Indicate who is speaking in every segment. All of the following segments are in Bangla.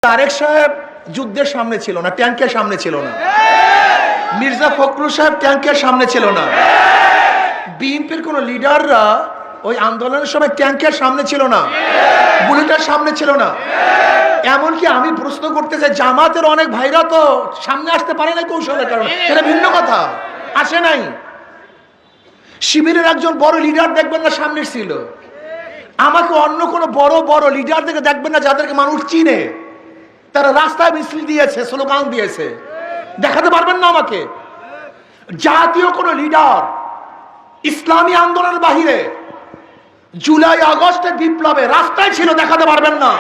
Speaker 1: তারেক সাহেব যুদ্ধের সামনে ছিল না, ট্যাঙ্কের সামনে ছিল না। মির্জা ফখরুল সাহেব ট্যাঙ্কের সামনে ছিল না। বিএনপির কোন লিডাররা ওই আন্দোলনের সময় ট্যাঙ্কের সামনে ছিল না, বুলেটের সামনে ছিল না। এমনকি আমি প্রশ্ন করতে চাই, জামাতের অনেক ভাইরা তো সামনে আসতে পারে না কৌশলের কারণে, সেটা ভিন্ন কথা, আসে নাই। শিবিরের একজন বড় লিডার দেখবেন না সামনে ছিল। আমাকে অন্য কোনো বড় বড় লিডার দেখে দেখবেন না যাদেরকে মানুষ চিনে, তারা রাস্তায় মিছিল দিয়েছে, স্লোগান দিয়েছে, দেখাতে পারবেন না আমাকে। জাতীয় কোন লিডার ইসলামী আন্দোলনের বাহিরে জুলাই আগস্টের বিপ্লবে রাস্তায় ছিল, দেখাতে পারবেন না।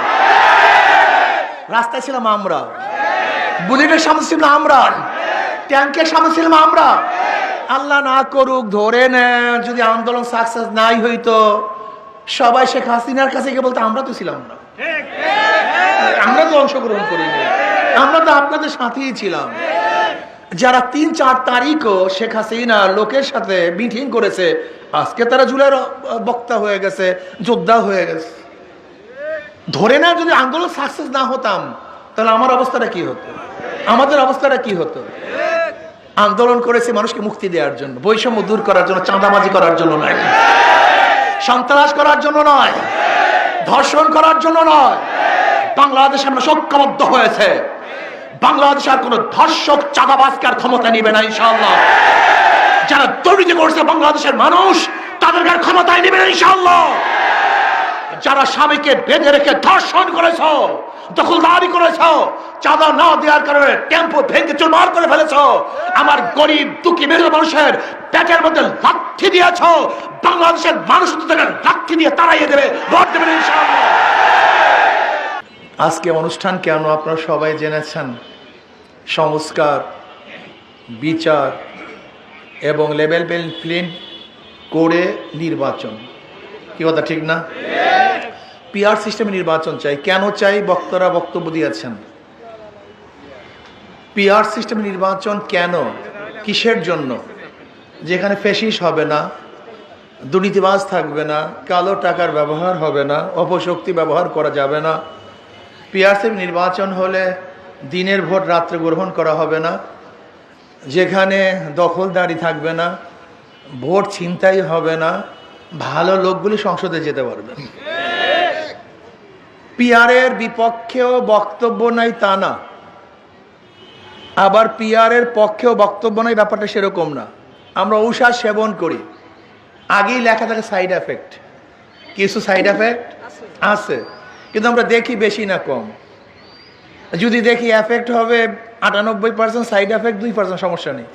Speaker 1: রাস্তায় ছিলাম আমরা, বুলেটের সামনে ছিলাম আমরা, ট্যাঙ্কের সামনে ছিলাম আমরা। আল্লাহ না করুক, ধরে নেন যদি আন্দোলন সাকসেস নাই হইতো, সবাই শেখ হাসিনার কাছে গিয়ে বলতো আমরা তো ছিলাম না, আমরা তো অংশগ্রহণ করিনি, আমরা তো আপনাদের সাথেই ছিলাম। যারা ৩-৪ তারিখও শেখ হাসিনা লোকের সাথে মিটিং করেছে, আজকে তারা জুলাইয়ের বক্তা হয়ে গেছে, যোদ্ধা হয়ে গেছে। ধরে না যদি আন্দোলন সাকসেস না হতাম, তাহলে আমার অবস্থাটা কি হতো, আমাদের অবস্থাটা কি হতো? আন্দোলন করেছে মানুষকে মুক্তি দেওয়ার জন্য, বৈষম্য দূর করার জন্য, চাঁদাবাজি করার জন্য নয়, সন্ত্রাস করার জন্য নয়, ধর্ষণ করার জন্য নয়। বাংলাদেশে আমরা ঐক্যবদ্ধ হয়েছে, বাংলাদেশ আর কোন ধর্ষক চাঁদাবাজকে আর ক্ষমতা নিবে না ইনশাআল্লাহ। যারা দুর্নীতি করছে বাংলাদেশের মানুষ, তাদেরকে আর ক্ষমতায় নিবে না ইনশাআল্লাহ। যারা স্বামীকে বেঁধে রেখে ধর্ষণ করেছ, দখলদারি করেছ, চাঁদা না দেওয়ার কারণে টেম্পো ভেঙে চুরমার করে ফেলেছ, আমার গরিব দুঃখী মেহনত মানুষের পেটের মধ্যে লাথি দিয়েছ, বাংলাদেশের মানুষ তাদের লাথি দিয়ে তাড়াইয়ে দেবে, ভোট দেবে ইনশাআল্লাহ। আজকে অনুষ্ঠান কেন আপনারা সবাই জেনেছেন। সংস্কার, বিচার এবং লেভেল প্লেইং করে নির্বাচন, কি কথা ঠিক না? পিআর সিস্টেমে নির্বাচন চাই। কেন চাই? বক্তারা বক্তব্য দিয়েছেন। পিআর সিস্টেমে নির্বাচন কেন, কিসের জন্য? যেখানে ফ্যাসিস্ট হবে না, দুর্নীতিবাজ থাকবে না, কালো টাকার ব্যবহার হবে না, অপশক্তি ব্যবহার করা যাবে না। পিআর সিস্টেম নির্বাচন হলে দিনের ভোট রাত্রে গ্রহণ করা হবে না, যেখানে দখলদারি থাকবে না, ভোট ছিনতাই হবে না, ভালো লোকগুলি সংসদে যেতে পারবে। পিআরের বিপক্ষেও বক্তব্য নাই তা না, আবার পিআরের পক্ষেও বক্তব্য নাই ব্যাপারটা সেরকম না। আমরা ঔষধ সেবন করি, আগেই লেখা থাকে সাইড এফেক্ট, কিছু সাইড এফেক্ট আছে, কিন্তু আমরা দেখি বেশি না কম। যদি দেখি এফেক্ট হবে 98%, সাইড এফেক্ট 2%, সমস্যা নেই,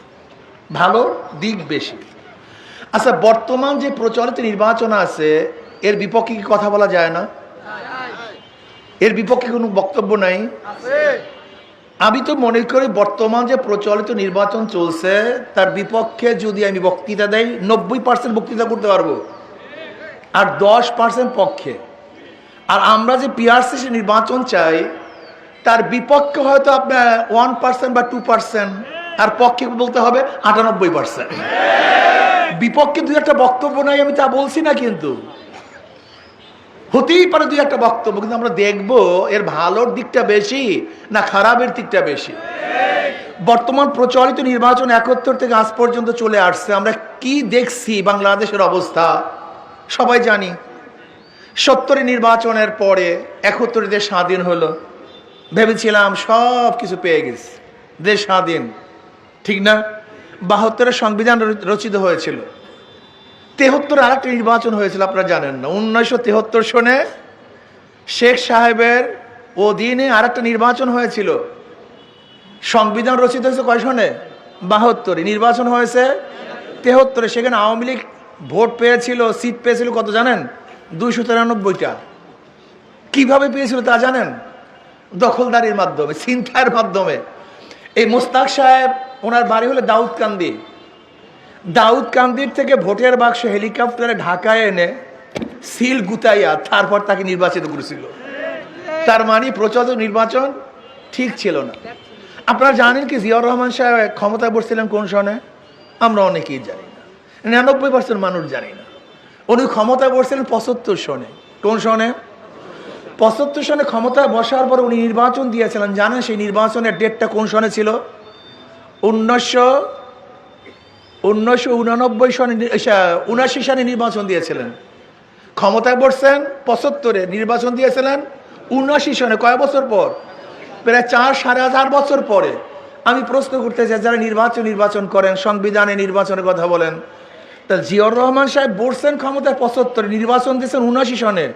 Speaker 1: ভালো দিক বেশি। আচ্ছা, বর্তমান যে প্রচলিত নির্বাচন আছে, এর বিপক্ষে কি কথা বলা যায় না? এর বিপক্ষে কোনো বক্তব্য নাই? আমি তো মনে করি বর্তমান যে প্রচলিত নির্বাচন চলছে, তার বিপক্ষে যদি আমি বক্তৃতা দেই, 90% বক্তৃতা করতে পারবো, আর 10% পক্ষে। আর আমরা যে পিআরসি নির্বাচন চাই, তার বিপক্ষে হয়তো আপনার 1% বা 2%, আর পক্ষে বলতে হবে 98%। বিপক্ষে দুই একটা বক্তব্য নাই আমি তা বলছি না, কিন্তু হতেই পারে দুই একটা বক্তব্য, কিন্তু আমরা দেখবো এর ভালোর দিকটা বেশি না খারাপের দিকটা বেশি। বর্তমান প্রচলিত নির্বাচন 71 থেকে আজ পর্যন্ত চলে আসছে, আমরা কি দেখছি বাংলাদেশের অবস্থা সবাই জানি। 70 নির্বাচনের পরে 71 দেশ স্বাধীন হলো, ভেবেছিলাম সব কিছু পেয়ে গেছি, দেশ স্বাধীন, ঠিক না? 72 সংবিধান রচিত হয়েছিল, 73 আর একটা নির্বাচন হয়েছিল, আপনারা জানেন না। 1973 সনে শেখ সাহেবের অধীনে আর একটা নির্বাচন হয়েছিল। সংবিধান রচিত হয়েছে কয় সনে? 72। নির্বাচন হয়েছে 73। সেখানে আওয়ামী লীগ ভোট পেয়েছিল, সিট পেয়েছিল কত জানেন? 293টা। কিভাবে পেয়েছিল তা জানেন? দখলদারির মাধ্যমে, ছিনতাইয়ের মাধ্যমে। এই মোস্তাক সাহেব, ওনার বাড়ি হলো দাউদকান্দি, দাউদকান্দির থেকে ভোটের বাক্স হেলিকপ্টারে ঢাকায় এনে সিল গুতাইয়া তারপর তাকে নির্বাচিত করেছিল। তার মানে প্রচলিত নির্বাচন ঠিক ছিল না। আপনারা জানেন কি জিয়াউর রহমান সাহেব ক্ষমতায় বসছিলেন কোন সনে? আমরা অনেকেই জানি না, 99% মানুষ জানি না। উনি ক্ষমতায় বসছিলেন 75 সনে। কোন সনে? ৭৫ সনে ক্ষমতায় বসার পর উনি নির্বাচন দিয়েছিলেন। জানেন সেই নির্বাচনের ডেটটা কোন সনে ছিল? 1989 সনে, 79 সনে নির্বাচন দিয়েছিলেন। ক্ষমতায় বসছেন 75-এ, নির্বাচন দিয়েছিলেন 79 সনে। কয় বছর পর? প্রায় 4-4.5 বছর পরে। আমি প্রশ্ন করতে চাই, যারা নির্বাচন করেন, সংবিধানে নির্বাচনের কথা বলেন, তা জিয়াউর রহমান সাহেব বসছেন ক্ষমতায় 75-এ, নির্বাচন দিয়েছেন 79 সনে।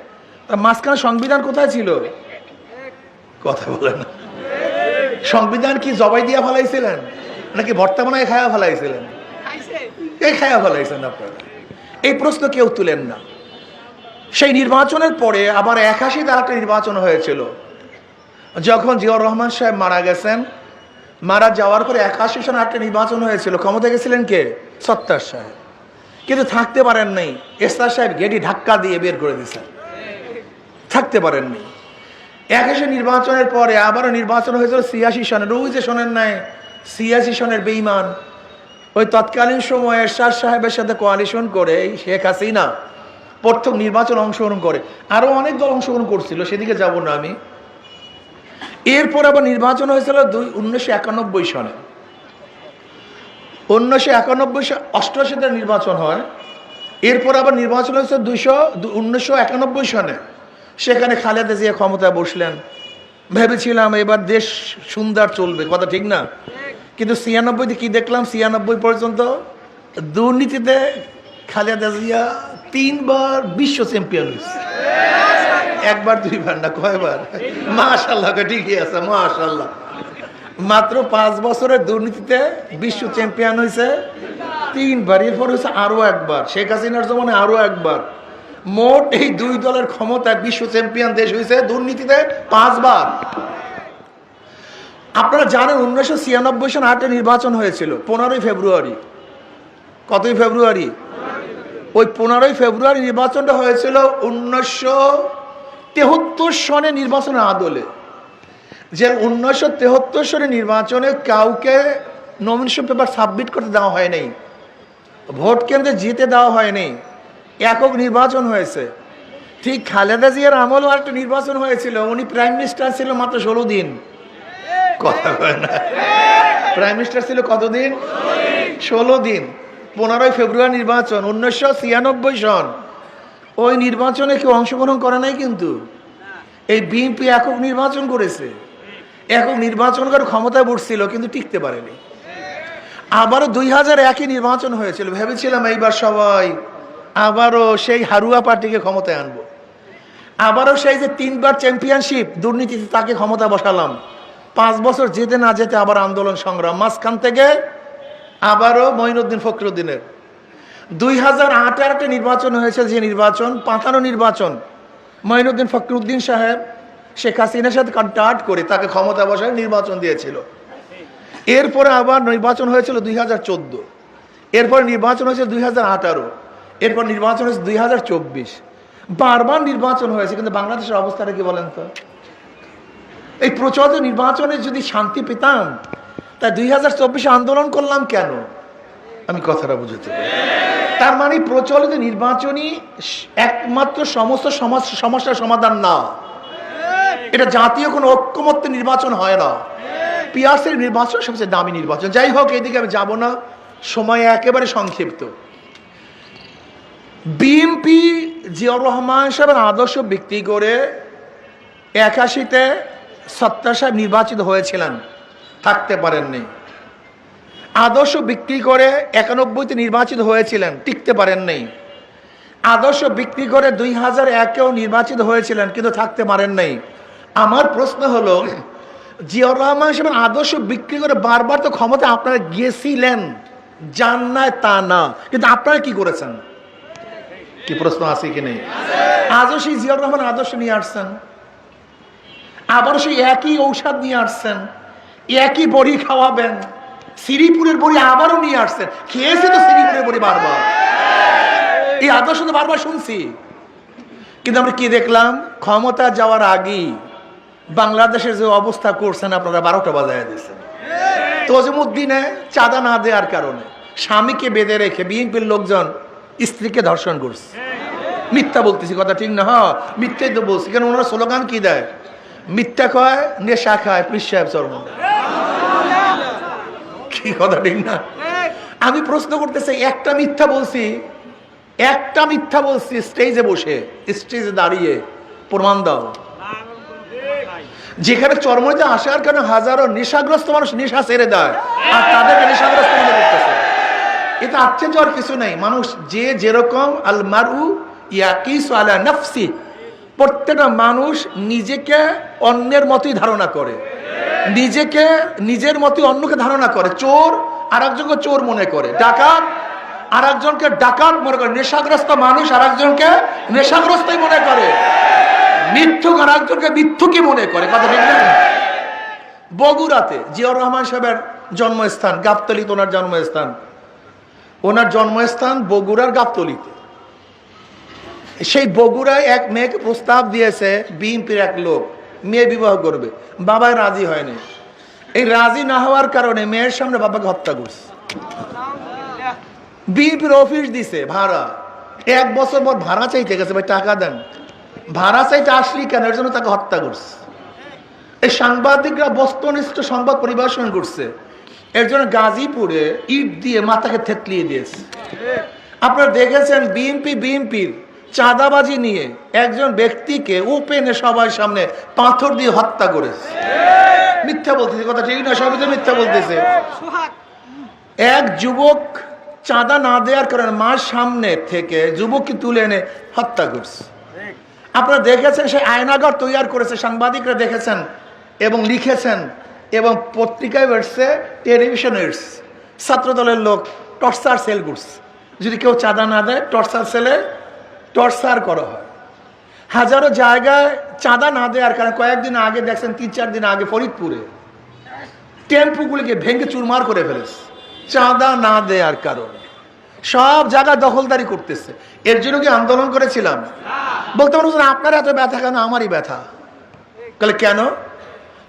Speaker 1: তা মাঝখানে সংবিধান কোথায় ছিল? কথা বলেন না। সংবিধান কি জবাই দিয়া ফেলাইছিলেন নাকি ভর্তা বানায় খায়া ফেলাইছিলেন? এই খায়া ফেলাইছেন আপনারা। এই প্রশ্ন কেউ তুলেন না। সেই নির্বাচনের পরে আবার 81-তে আরেকটা নির্বাচন হয়েছিল। যখন জিয়াউর রহমান সাহেব মারা গেছেন, মারা যাওয়ার পরে 81 সনে একটা নির্বাচন হয়েছিল। ক্ষমতা গেছিলেন কে? সত্তার সাহেব। কিন্তু থাকতে পারেন নাই। এরশাদ সাহেব গেটি ধাক্কা দিয়ে বের করে দিয়েছেন, থাকতে পারেননি। 81 নির্বাচনের পরে আবারও নির্বাচন হয়েছিল 86 সনের। ওই যে শোনেন নাই, 86 সনের বেঈমান ওই তৎকালীন সময়ে এরশাদ সাহেবের সাথে কোয়ালিশন করে শেখ হাসিনা প্রথম নির্বাচন অংশগ্রহণ করে। আরো অনেক দল অংশগ্রহণ করছিল, সেদিকে যাব না আমি। এরপর আবার নির্বাচন হয়েছিল 1991 সনে। 1988-তে নির্বাচন হয়। এরপর আবার নির্বাচন হয়েছে 1991 সনে। সেখানে খালেদা জিয়া ক্ষমতায় বসলেন। ভেবেছিলাম এবার দেশ সুন্দর চলবে, কথা ঠিক না? কিন্তু 96-তে কি দেখলাম? 96 পর্যন্ত দুর্নীতিতে খালেদা জিয়া 3বার বিশ্ব চ্যাম্পিয়ন হয়েছে। একবার দুইবার না, কয়বার? মাশাআল্লাহ, ঠিকই আছে, মাশাআল্লাহ। মাত্র 5 বছরের দুর্নীতিতে বিশ্ব চ্যাম্পিয়ন হয়েছে 3বার। এরপর হয়েছে আরো একবার, শেখ হাসিনার জমানায় আরো একবার। মোট এই দুই দলের ক্ষমতায় বিশ্ব চ্যাম্পিয়ন দেশ হয়েছে দুর্নীতিতে 5 বার। আপনারা জানেন 1996 সনে 8-এ নির্বাচন হয়েছিল 15ই ফেব্রুয়ারি। কতই ফেব্রুয়ারি? ওই 15ই ফেব্রুয়ারি নির্বাচনটা হয়েছিল 1973 সনে নির্বাচনের আদলে। যে 1973 সনে নির্বাচনে কাউকে নমিনেশন পেপার সাবমিট করতে দেওয়া হয় নাই, ভোট কেন্দ্রে জিতে দেওয়া হয়নি, একক নির্বাচন হয়েছে। ঠিক খালেদা জিয়ার আমলও একটা নির্বাচন হয়েছিল। উনি প্রাইম মিনিস্টার ছিল মাত্র 16 দিন। কথা বলে না, প্রাইম মিনিস্টার ছিল কতদিন? 16 দিন। 15ই ফেব্রুয়ারি নির্বাচন 1996 সন। ওই নির্বাচনে কেউ অংশগ্রহণ করে নাই, কিন্তু এই বিএনপি একক নির্বাচন করেছে। একক নির্বাচন করে ক্ষমতায় বসছিল, কিন্তু টিকতে পারেনি। আবারও 2001-এ নির্বাচন হয়েছিল। ভেবেছিলাম এইবার সবাই আবারও সেই হারুয়া পার্টিকে ক্ষমতায় আনবো। আবারও সেই যে 3বার চ্যাম্পিয়নশিপ দুর্নীতিতে, তাকে ক্ষমতা বসালাম। 5 বছর যেতে না যেতে আবার আন্দোলন সংগ্রাম। মাঝখান থেকে আবারও মঈনুদ্দিন ফখরুদ্দিনের 2008-এ একটা নির্বাচন হয়েছে, যে নির্বাচন পাতানো নির্বাচন। মঈনুদ্দিন ফখরুদ্দিন সাহেব শেখ হাসিনার সাথে কন্ট্যাক্ট করে তাকে ক্ষমতা বসায় নির্বাচন দিয়েছিল। এরপরে আবার নির্বাচন হয়েছিল 2014। এরপর নির্বাচন হয়েছে 2018। এরপর নির্বাচন হয়েছে 2024। বারবার নির্বাচন হয়েছে, কিন্তু বাংলাদেশের অবস্থাটা কি বলেন তো? এই প্রচলিত নির্বাচনে যদি শান্তি পেতাম, তাই 2024-এ আন্দোলন করলাম কেন? আমি কথাটা বুঝতে পারি। তার মানে প্রচলিত নির্বাচনই একমাত্র সমস্ত সমস্যার সমাধান না। এটা জাতীয় কোনো ঐক্যমত্য নির্বাচন হয় না। পিয়াসের নির্বাচন সবচেয়ে দামি নির্বাচন। যাই হোক, এইদিকে আমি যাব না, সময় একেবারে সংক্ষিপ্ত। বিএনপি জিয়াউর রহমান সাহেবের আদর্শ বিক্রি করে 81-তে সত্তার সাহেব নির্বাচিত হয়েছিলেন, থাকতে পারেননি। আদর্শ বিক্রি করে 91-তে নির্বাচিত হয়েছিলেন, টিকতে পারেননি। আদর্শ বিক্রি করে 2001-এও নির্বাচিত হয়েছিলেন, কিন্তু থাকতে পারেন নাই। আমার প্রশ্ন হলো, জিয়াউর রহমান সাহেবের আদর্শ বিক্রি করে বারবার তো ক্ষমতা আপনারা গিয়েছিলেন, জান না তা না, কিন্তু আপনারা কি করেছেন? কি প্রশ্ন আছে কি নেই? আজও সেই জিয়াউর রহমান আদর্শ নিয়ে আসছেন, আবারও সেই একই ঔষধ নিয়ে আসছেন, একই বড়ি খাওয়াবেন। শ্রীপুরের বড়ি আবারও নিয়ে আসছেন, খেয়েছে তো শ্রীপুরের বড়ি বারবার। এই আদর্শ তো বারবার শুনছি, কিন্তু আমরা কি দেখলাম? ক্ষমতা যাওয়ার আগেই বাংলাদেশের যে অবস্থা করছেন আপনারা, 12টা বাজায় দিয়েছেন। তজুমুদ্দিনে চাঁদা না দেওয়ার কারণে স্বামীকে বেঁধে রেখে বিএনপির লোকজন স্ত্রীকে ধর্ষণ করছে। মিথ্যা বলতেছি, কথা ঠিক না? হ্যাঁ মিথ্যাই তো বলছি। কেন ওনারা স্লোগান কি দেয়? মিথ্যা কয়, নেশা খায়, পীর সাহেব চরম। কি কথা ঠিক না? আমি প্রশ্ন করতেছি, একটা মিথ্যা বলছি স্টেজে বসে, স্টেজে দাঁড়িয়ে, প্রমাণ দাও। যেখানে চরমতে আসার কারণে হাজারো নেশাগ্রস্ত মানুষ নেশা ছেড়ে দেয় আর তাদেরকে নেশাগ্রস্ত মনে করতেছে। এটা আশ্চর্য আর কিছু নেই। মানুষ যে যেরকম, আল মারউ ইয়াকিসু আলা নাফসি, প্রত্যেকটা মানুষ নিজেকে অন্যের মতোই ধারণা করে, নিজেকে নিজের মতোই অন্যকে ধারণা করে। চোর আর একজনকে চোর মনে করে, ডাকাত আর একজনকে ডাকাত মনে করে, নেশাগ্রস্ত মানুষ আর একজনকে নেশাগ্রস্তই মনে করে, মিথ্যুক আর একজনকে মিথ্যুকই মনে করে। কথা ঠিক না? বগুড়াতে জিয়াউর রহমান সাহেবের জন্মস্থান, গাবতলীতে ওনার জন্মস্থান। ওনার জন্মস্থান বগুড়ার গাবতলীতে। সেই বগুড়ায় এক মেয়েকে প্রস্তাব দিয়েছে বিএনপির এক লোক, মেয়ে বিবাহ করবে, বাবাই রাজি হয়নি। এই রাজি না হওয়ার কারণে মেয়ের সামনে বাবাকে হত্যা করছে। বিএনপির অফিস দিছে ভাড়া, 1 বছর পর ভাড়া চাইতে গেছে, ভাই টাকা দেন, ভাড়া চাইতে আসলি কেন, এর জন্য তাকে হত্যা করছে। এই সাংবাদিকরা বস্তুনিষ্ঠ সংবাদ পরিবেশন করছে, এর জন্য গাজীপুরে ইট দিয়ে মাথাকে থেতলিয়ে দিয়েছে। আপনারা দেখেছেন বিএনপির চাঁদাবাজি নিয়ে একজন ব্যক্তিকে ওপেনে সবার সামনে পাথর দিয়ে হত্যা করেছে। মিথ্যা বলতেছে, কথা ঠিক না? সবই তো মিথ্যা বলতেছে। এক যুবক চাঁদা না দেওয়ার কারণে মার সামনে থেকে যুবককে তুলে এনে হত্যা করছে। আপনারা দেখেছেন সেই আয়নাঘর তৈরি করেছে, সাংবাদিকরা দেখেছেন এবং লিখেছেন এবং পত্রিকায় বেরছে, টেলিভিশনে এসছে। ছাত্রদলের লোক টর্চার সেল করছে, যদি কেউ চাঁদা না দেয় টর্চার সেলে টর্চার করা হয়। হাজারো জায়গায় চাঁদা না দেওয়ার কারণে কয়েকদিন আগে দেখছেন, 3-4 দিন আগে ফরিদপুরে টেম্পুগুলিকে ভেঙে চুরমার করে ফেলেছে, চাঁদা না দেওয়ার কারণে। সব জায়গায় দখলদারি করতেছে। এর জন্য কি আন্দোলন করেছিলাম? বলতে পারবো আপনার এত ব্যথা কেন? আমারই ব্যথা। তাহলে কেন?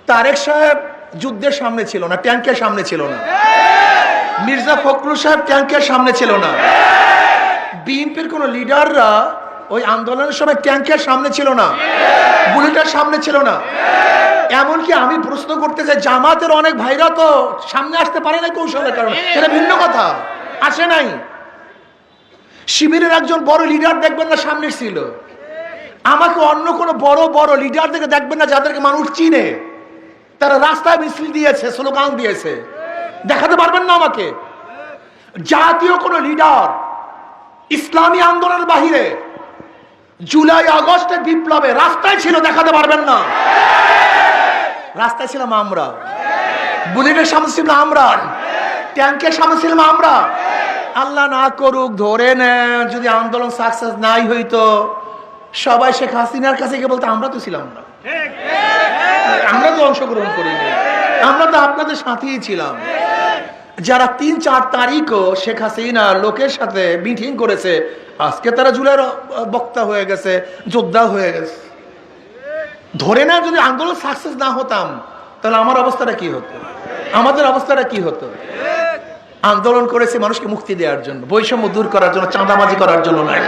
Speaker 1: তারেক সাহেব যুদ্ধের সামনে ছিল না, ট্যাঙ্কের সামনে ছিল না। মির্জা ফখরুল সাহেব ট্যাঙ্কের সামনে ছিল না। বিএনপির কোন লিডাররা ওই আন্দোলনের সময় ট্যাঙ্কের সামনে ছিল না, বুলেটের সামনে ছিল না। এমনকি আমি প্রশ্ন করতে চাই, জামাতের অনেক ভাইরা তো সামনে আসতে পারে না কৌশলের কারণে, এটা ভিন্ন কথা, আসে নাই। শিবিরের একজন বড় লিডার দেখবেন না সামনে ছিল। আমাকে অন্য কোন বড় লিডার দেখে দেখবেন না যাদেরকে মানুষ চিনে, তারা রাস্তায় মিছিল দিয়েছে, স্লোগান দিয়েছে, দেখাতে পারবেন না আমাকে। জাতীয় কোন লিডার ইসলামী আন্দোলনের বাহিরে জুলাই আগস্টের বিপ্লবে রাস্তায় ছিল, দেখাতে পারবেন না। রাস্তায় ছিলাম আমরা, বুলেটের সামনে ছিলাম আমরা, ট্যাঙ্কের সামনে ছিলাম আমরা। আল্লাহ না করুক, ধরে নেন যদি আন্দোলন সাকসেস নাই হইতো, সবাই শেখ হাসিনার কাছে গিয়ে বলতো আমরা তো ছিলাম না, আমরা তো অংশগ্রহণ করিনি, আমরা তো আপনাদের সাথেই ছিলাম। যারা 3-4 তারিখও শেখ হাসিনা লোকের সাথে মিটিং করেছে, আজকে তারা জুলাইয়ের বক্তা হয়ে গেছে, যোদ্ধা হয়ে গেছে। ধরে না যদি আন্দোলন সাকসেস না হতাম, তাহলে আমার অবস্থাটা কি হতো, আমাদের অবস্থাটা কি হতো? আন্দোলন করেছে মানুষকে মুক্তি দেওয়ার জন্য, বৈষম্য দূর করার জন্য, চাঁদাবাজি করার জন্য নয়,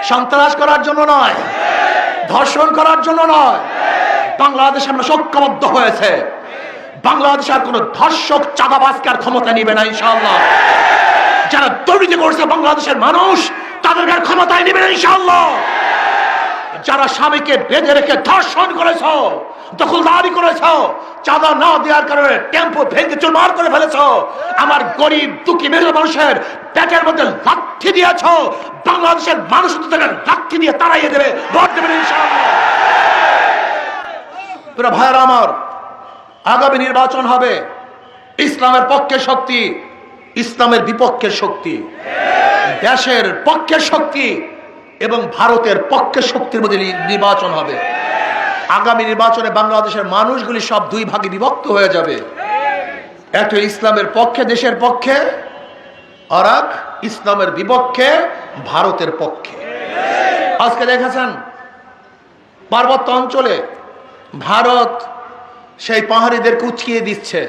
Speaker 1: সন্ত্রাস করার জন্য নয়, ধর্ষণ করার জন্য নয়। বাংলাদেশ আমরা ঐক্যবদ্ধ হয়েছে, বাংলাদেশ আর কোন ধর্ষক চাঁদাবাজকে আর ক্ষমতা নিবে না ইনশাআল্লাহ। যারা দুর্নীতি করছে বাংলাদেশের মানুষ, তাদেরকে আর ক্ষমতায় নিবে না ইনশাআল্লাহ। যারা স্বামীকে বেঁধে রেখে ধর্ষণ করেছ, দখলদারি করেছ, চাঁদা না দেওয়ার কারণে টেম্পো ভেঙে চুরমার করে ফেলেছ, আমার গরিব দুঃখী মেহনত মানুষের পেটের মধ্যে লাঠি দিয়েছ, বাংলাদেশের মানুষ তাদের লাঠি দিয়ে তাড়াইয়ে দেবে, ভোট দেবেন ইনশাআল্লাহ। পুরো ভাইরা আমার, আগামী নির্বাচন হবে ইসলামের পক্ষের শক্তি, ইসলামের বিপক্ষের শক্তি, দেশের পক্ষের শক্তি এবং ভারতের পক্ষের শক্তির মধ্যে নির্বাচন হবে। আগামী নির্বাচনে বাংলাদেশের মানুষগুলি সব 2 ভাগে বিভক্ত হয়ে যাবে। একটা ইসলামের পক্ষে, দেশের পক্ষে, আর এক ইসলামের বিপক্ষে, ভারতের পক্ষে। আজকে দেখেছেন পার্বত্য অঞ্চলে ভারত সেই পাহাড়িদের কুচকিয়ে দিচ্ছে,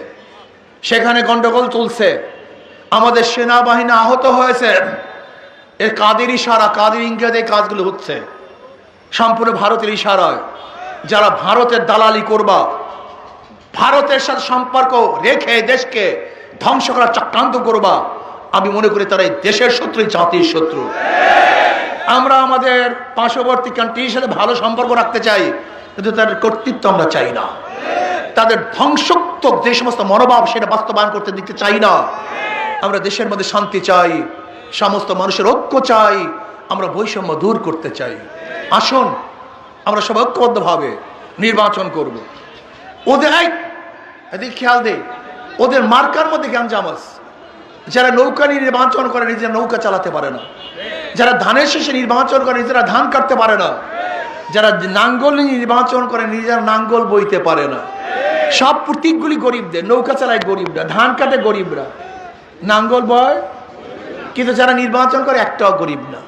Speaker 1: সেখানে গন্ডগোল চলছে, আমাদের সেনাবাহিনী আহত হয়েছে, এর কাদের ইশারা, কাদের ইঙ্গিতে এই কাজগুলো হচ্ছে সম্পূর্ণ ভারতের ইশারায়। যারা ভারতের দালালি করবা, ভারতের সাথে সম্পর্ক রেখে দেশকে ধ্বংস করার চক্রান্ত করবা, আমি মনে করি তারা এই দেশের শত্রু, জাতির শত্রু। আমরা আমাদের পার্শ্ববর্তী কান্ট্রির সাথে ভালো সম্পর্ক রাখতে চাই, কিন্তু তাদের কর্তৃত্ব আমরা চাই না। তাদের ধ্বংসাত্মক যে সমস্ত মনোভাব সেটা বাস্তবায়ন করতে দিতে চাই না। আমরা দেশের মধ্যে শান্তি চাই, সমস্ত মানুষের ঐক্য চাই, আমরা বৈষম্য দূর করতে চাই। আসুন আমরা সব ঐক্যবদ্ধভাবে নির্বাচন করব। ওদের এদিকে খেয়াল দেই, ওদের মার্কার মধ্যে গ্যাঞ্জাম আছে। যারা নৌকা নিয়ে নির্বাচন করে নিজেরা নৌকা চালাতে পারে না, যারা ধানের শেষে নির্বাচন করে নিজেরা ধান কাটতে পারে না, যারা নাঙ্গল নিয়ে নির্বাচন করে নিজেরা নাঙ্গল বইতে পারে না। সব প্রতীকগুলি গরিবদের, নৌকা চালায় গরিবরা, ধান কাটে গরিবরা, নাঙ্গল বয়, কিন্তু যারা নির্বাচন করে একটাও গরিব না।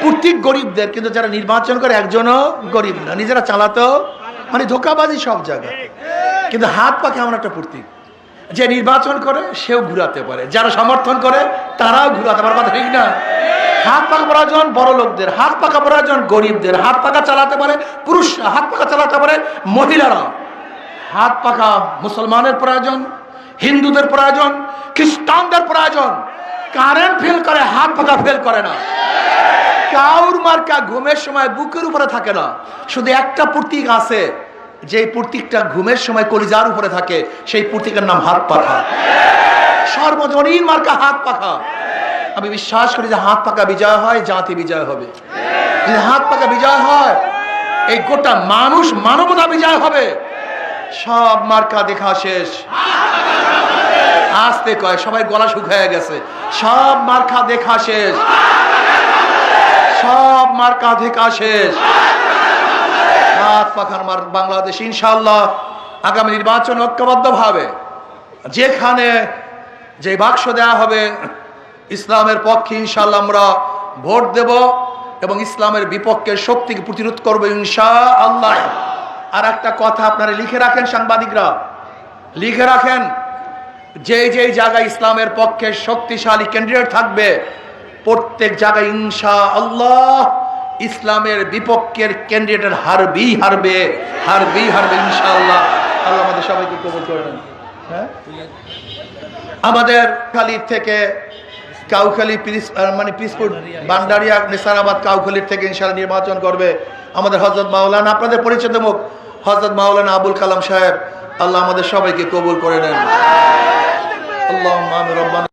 Speaker 1: প্রতীক গরিবদের, কিন্তু যারা নির্বাচন করে একজনও গরিব না। নিজেরা চালাতেও মানে ধোকাবাজি সব জায়গায়, কিন্তু হাত পা কেমন একটা প্রতীক। যে নির্বাচন করে সেও ঘুরাতে পারে, যারা সমর্থন করে তারাও ঘুরাতে পারে, কথা ঠিক না? হাত পাকা প্রয়োজন বড় লোকদের, হাত পাকা প্রয়োজন গরিবদের, হাত পাকা চালাতে পারে পুরুষরা, হাত পাকা চালাতে পারে মহিলারা। হাত পাকা মুসলমানের প্রয়োজন, হিন্দুদের প্রয়োজন, খ্রিস্টানদের প্রয়োজন। কারেন্ট ফেল করে, হাত পাকা ফেল করে না। কাউর মার্কা ঘুমের সময় বুকের উপরে থাকে না, শুধু একটা প্রতীক আছে, যে প্রতীকটা ঘুমের সময় কলিজার উপরে থাকে, সেই প্রতীকের নাম হাত পাখা। সর্বজনীন মার্কা হাত পাখা। আমি বিশ্বাস করি যে হাত পাকা বিজয় হয়, জাতি বিজয় হবে। যদি হাত পাকা বিজয় হয়, এই গোটা মানুষ মানবতা বিজয় হবে। সব মার্কা দেখা শেষ। আসতে কয়, সবাই গলা শুকিয়ে গেছে। সব মার্কা দেখা শেষ, সব মার্কা দেখা শেষ। হাত পাখার মার বাংলাদেশ ইনশাআল্লাহ আগামী নির্বাচন ঐক্যবদ্ধ ভাবে, যেখানে যে বাক্স দেয়া হবে ইসলামের পক্ষে ইনশাআল্লাহ আমরা ভোট দেব এবং ইসলামের বিপক্ষের শক্তিকে প্রতিরোধ করবো ইনশাআল্লাহ। আর একটা কথা আপনারা লিখে রাখেন, সাংবাদিকরা লিখে রাখেন, যে জায়গায় ইসলামের পক্ষে শক্তিশালী ক্যান্ডিডেট থাকবে, প্রত্যেক জায়গায় ইনশাআল্লাহ ইসলামের বিপক্ষের ক্যান্ডিডেট হারবেই হারবে, হারবেই হারবে ইনশাআল্লাহ। আল্লাহ আমাদের সবাইকে কবুল করে নেন। হ্যাঁ, আমাদের খালির থেকে কাউখালী মানে পিসপুর বান্ডারিয়া নেসারাবাদ কাউখালীর থেকে ইনশাআল্লাহ নির্বাচন করবে আমাদের হযরত মাওলানা, আপনাদের পরিচিত মুখ হযরত মাওলানা আবুল কালাম সাহেব। আল্লাহ আমাদের সবাইকে কবুল করে নেন। আল্লাহুম্মা আমিন।